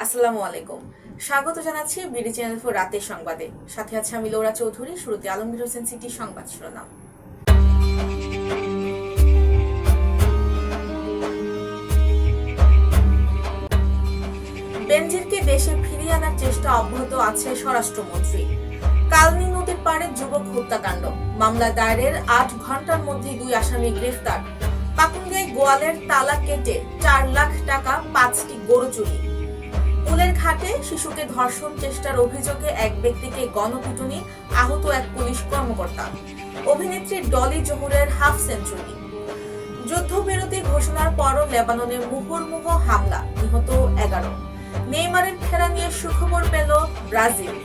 আসসালামু আলাইকুম। স্বাগত জানাচ্ছি বিডি চ্যানেল ফর রাতের সংবাদে। সাথে আছে আমি লৌরা চৌধুরী। শুরুতে আলমগীর হোসেন সিটি সংবাদ শিরোনাম। বেনজিরকে দেশে ফিরিয়ে আনার চেষ্টা অব্যাহত আছে স্বরাষ্ট্রমন্ত্রী। কালনী নদীর পাড়ে যুবক হত্যাকাণ্ড মামলা দায়েরের ৮ ঘন্টার মধ্যে ২ আসামি গ্রেফতার। পাকুন্দিয়ায় গোয়ালের তালা কেটে ৪ লাখ টাকা ৫টি গরু চুরি। কুলের ঘাটে শিশুকে ধর্ষণ চেষ্টার অভিযোগে এক ব্যক্তিকে গণপিটুনি, আহত এক পুলিশ কর্মকর্তা। অভিনেত্রী ডলি জোহরের হাফ সেঞ্চুরি। যুদ্ধবিরতি ঘোষণার পরও লেবাননে মুহুর্মুহু হামলা, নিহত ১১। নেইমারের ফেরা নিয়ে সুখবর পেল ব্রাজিল।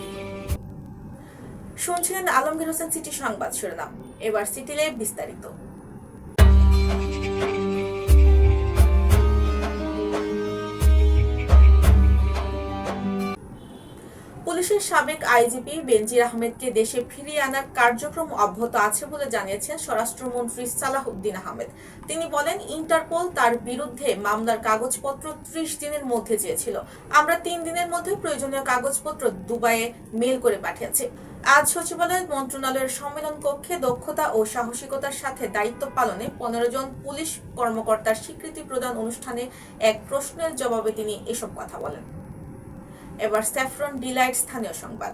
শুনছিলেন আলমগীর হোসেন সিটি সংবাদ শিরোনাম। এবার সিটিলে বিস্তারিত। পুলিশের সাবেক আইজিপি বেনজির আহমেদকে দেশে ফিরিয়ে আনার কার্যক্রম অব্যাহত আছে বলে জানিয়েছেন স্বরাষ্ট্রমন্ত্রী সালাহউদ্দিন আহমেদ। তিনি বলেন, ইন্টারপোল তার বিরুদ্ধে মামলার কাগজপত্র ৩০ দিনের মধ্যে চেয়েছিল। আমরা ৩ দিনের মধ্যে প্রয়োজনীয় কাগজপত্র দুবাইয়ে মেল করে পাঠিয়েছি। আজ সচিবালয় মন্ত্রণালয়ের সম্মেলন কক্ষে দক্ষতা ও সাহসিকতার সাথে দায়িত্ব পালনে ১৫ জন পুলিশ কর্মকর্তার স্বীকৃতি প্রদান অনুষ্ঠানে এক প্রশ্নের জবাবে তিনি এসব কথা বলেন। এবার স্যাফরন ডিলাইট স্থানীয় সংবাদ।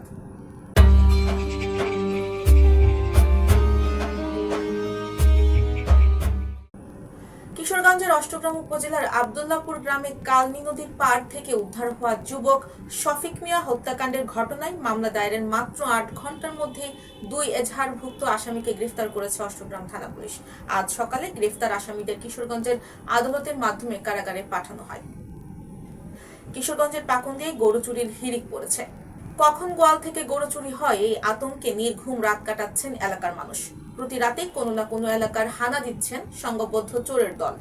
কিশোরগঞ্জের অষ্টগ্রাম উপজেলার আব্দুল্লাহপুর গ্রামে কালনী নদীর পাড় থেকে উদ্ধার হওয়া যুবক শফিক মিয়া হত্যাকাণ্ডের ঘটনায় মামলা দায়েরের মাত্র ৮ ঘন্টার মধ্যে ২ এজাহারভুক্ত আসামিকে গ্রেফতার করেছে অষ্টগ্রাম থানা পুলিশ। আজ সকালে গ্রেফতার আসামিদের কিশোরগঞ্জের আদালতের মাধ্যমে কারাগারে পাঠানো হয়। কিশোরগঞ্জের পাকুন্দিয়ায় গরু চুরির হিড়িক পড়েছে। কখন গোয়াল থেকে গরু চুরি হয় এই আতঙ্কে নির্ঘুম রাত কাটাচ্ছেন এলাকার মানুষ। প্রতি রাতেই কোনো না কোনো এলাকার হানা দিচ্ছেন সংঘবদ্ধ চোরের দল।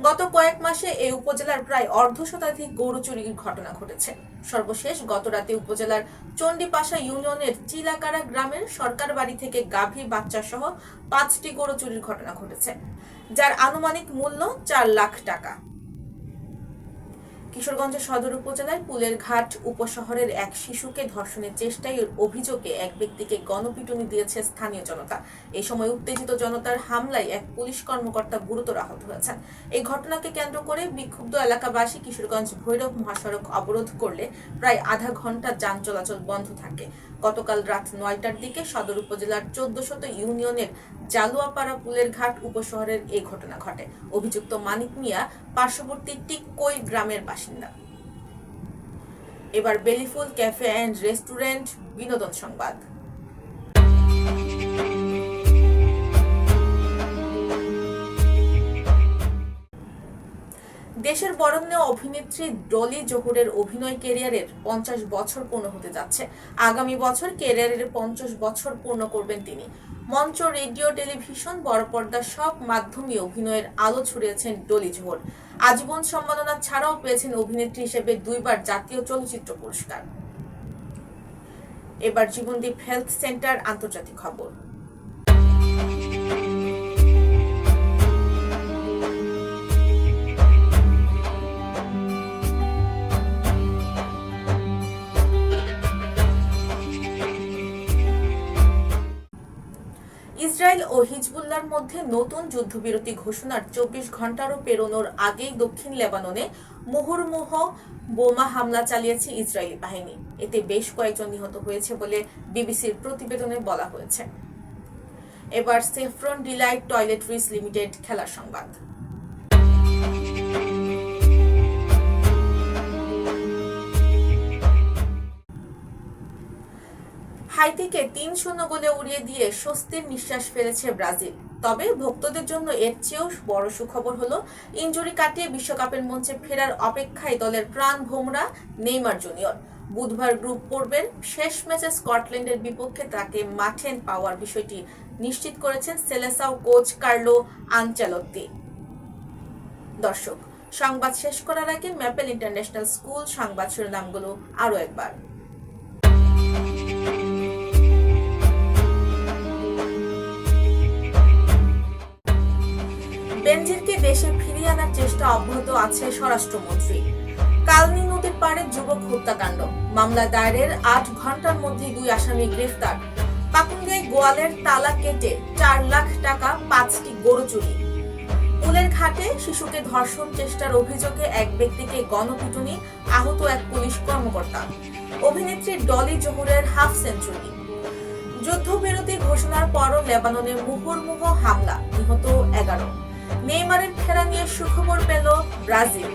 গত কয়েক মাসে এই উপজেলার প্রায় অর্ধশতাধিক গরু চুরির ঘটনা ঘটেছে। সর্বশেষ গত রাতে উপজেলার চণ্ডীপাশা ইউনিয়নের চিলাকারা গ্রামের সরকার বাড়ি থেকে গাভী বাচ্চা সহ ৫টি গরু চুরির ঘটনা ঘটেছে, যার আনুমানিক মূল্য ৪ লাখ টাকা। কিশোরগঞ্জের সদর উপজেলার পুলের ঘাট উপশহরের এক শিশুকে ধর্ষণের চেষ্টায় অভিযোগে এক ব্যক্তিকে গণপিটুনি দিয়েছে স্থানীয় জনতা। এই সময় উত্তেজিত জনতার হামলায় এক পুলিশ কর্মকর্তা গুরুতর আহত হয়েছেন। এই ঘটনাকে কেন্দ্র করে বিক্ষুব্ধ এলাকাবাসী কিশোরগঞ্জ ভৈরব মহাসড়ক অবরোধ করলে প্রায় আধা ঘন্টা যান চলাচল বন্ধ থাকে। গতকাল রাত ৯টার দিকে সদর উপজেলার ১৪০০ ইউনিয়নের জালুয়াপাড়া পুলের ঘাট উপশহরের এই ঘটনা ঘটে। অভিযুক্ত মানিক মিয়া পার্শ্ববর্তী টিককই গ্রামের বাসিন্দা। এবার বেলিফুল ক্যাফে অ্যান্ড রেস্টুরেন্ট বিনোদন সংবাদ। দেশের বরেণ্য অভিনেত্রী ডলি জোহরের অভিনয় ক্যারিয়ারের ৫০ বছর পূর্ণ হতে যাচ্ছে। আগামী বছর ক্যারিয়ারের ৫০ বছর পূর্ণ করবেন তিনি। মঞ্চ, রেডিও, টেলিভিশন, বড় পর্দার সব মাধ্যমে অভিনয়ের আলো ছড়িয়েছেন ডলি জোহর। আজীবন সম্মাননা ছাড়াও পেয়েছেন অভিনেত্রী হিসেবে ২ বার জাতীয় চলচ্চিত্র পুরস্কার। এবার জীবনদীপ হেলথ সেন্টার আন্তর্জাতিক খবর। ইসরায়েল ও হিজবুল্লাহর মধ্যে নতুন যুদ্ধবিরতি ঘোষণার ২৪ ঘন্টারও পেরোনোর আগেই দক্ষিণ লেবাননে মুহুর্মুহু বোমা হামলা চালিয়েছে ইসরায়েলি বাহিনী। এতে বেশ কয়েকজন নিহত হয়েছে বলে বিবিসির প্রতিবেদনে বলা হয়েছে। এবার স্যাফরন ডিলাইট টয়লেট্রিজ লিমিটেড খেলার সংবাদ। হাইতিকে ৩-০ গোলে উড়িয়ে দিয়ে স্বস্তির নিঃশ্বাস ফেলেছে ব্রাজিল। তবে ভক্তদের জন্য এর চেয়েও বড় সুখবর হলো, ইনজুরি কাটিয়ে বিশ্বকাপের মঞ্চে ফেরার অপেক্ষায় দলের প্রাণ ভোমরা নেইমার জুনিয়র। বুধবার গ্রুপ পর্বের শেষ ম্যাচে স্কটল্যান্ডের বিপক্ষে তাকে মাঠে পাওয়ার বিষয়টি নিশ্চিত করেছেন সেলেসাও কোচ কার্লো আনচেলত্তি। দর্শক, সংবাদ শেষ করার আগে ম্যাপেল ইন্টারন্যাশনাল স্কুল সংবাদ শিরোনামগুলো আরও একবার। বেনজিরকে দেশে ফিরিয়ে আনার চেষ্টা অব্যাহত আছে স্বরাষ্ট্রমন্ত্রী। কালনী নদীর পাড়ে যুবক হত্যাকাণ্ড, মামলা দায়েরের 8 ঘন্টার মধ্যে 2 আসামি গ্রেফতার। পাকুন্দিয়ায় গোয়ালের তালা কেটে 4 লাখ টাকা 5টি গরু চুরি। পুলের ঘাটে শিশুকে ধর্ষণ চেষ্টার অভিযোগে এক ব্যক্তিকে গণপিটুনি, আহত এক পুলিশ কর্মকর্তা। অভিনেত্রী ডলি জোহরের হাফ সেঞ্চুরি। যুদ্ধবিরতি ঘোষণার পরও লেবাননে মুহুর্মুহু হামলা, নিহত 11। নেইমারের ফেরা নিয়ে সুখবর পেল ব্রাজিল।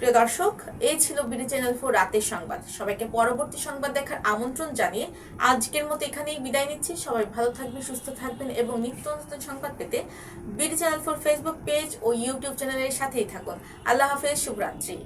প্রিয় দর্শক, এই ছিল বিডি চ্যানেল 4 রাতের সংবাদ। সবাইকে পরবর্তী সংবাদ দেখার আমন্ত্রণ জানিয়ে আজকের মতো এখানেই বিদায় নিচ্ছি। সবাই ভালো থাকবেন, সুস্থ থাকবেন এবং নিত্য নতুন সংবাদ পেতে বিডি চ্যানেল 4 ফেসবুক পেজ ও ইউটিউব চ্যানেলের সাথেই থাকুন। আল্লাহ হাফেজ, শুভরাত্রি।